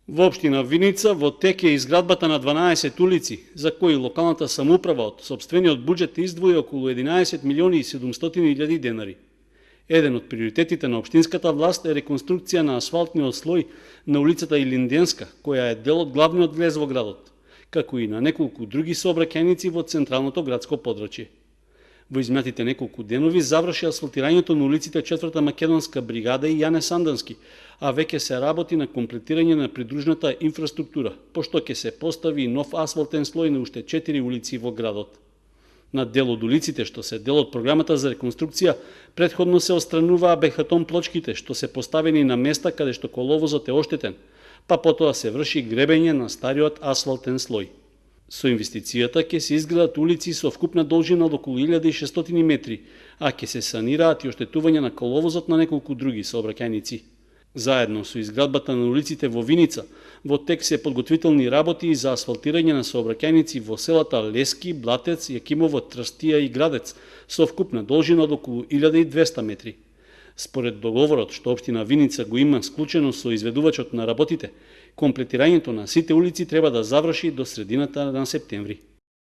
Во општина Виница во тек е изградбата на 12 улици, за кои локалната самоуправа од сопствениот буџет издвои околу 11 милиони и 700 илјади денари. Еден од приоритетите на општинската власт е реконструкција на асфалтниот слој на улицата Илинденска, која е дел од главниот влез во градот, како и на неколку други сообраќајници во централното градско подрачје. Во изминатите неколку денови заврши асфалтирањето на улиците 4-та македонска бригада и Јане Сандански, а веќе се работи на комплетирање на придружната инфраструктура, пошто ќе се постави и нов асфалтен слој на уште 4 улици во градот. На дел од улиците што се дел од програмата за реконструкција, претходно се отстрануваа бехатон плочките што се поставени на места каде што коловозот е оштетен, па потоа се врши гребење на стариот асфалтен слој. Со инвестицијата ќе се изградат улици со вкупна должина од околу 1600 метри, а ќе се санираат и оштетување на коловозот на неколку други сообраќајници. Заедно со изградбата на улиците во Виница, во тек се подготвителни работи и за асфалтирање на сообраќајници во селата Лески, Блатец, Јакимово, Трстија и Градец, со вкупна должина од околу 1200 метри. Според договорот што општина Виница го има склучено со изведувачот на работите, комплетирањето на сите улици треба да заврши до средината на септември.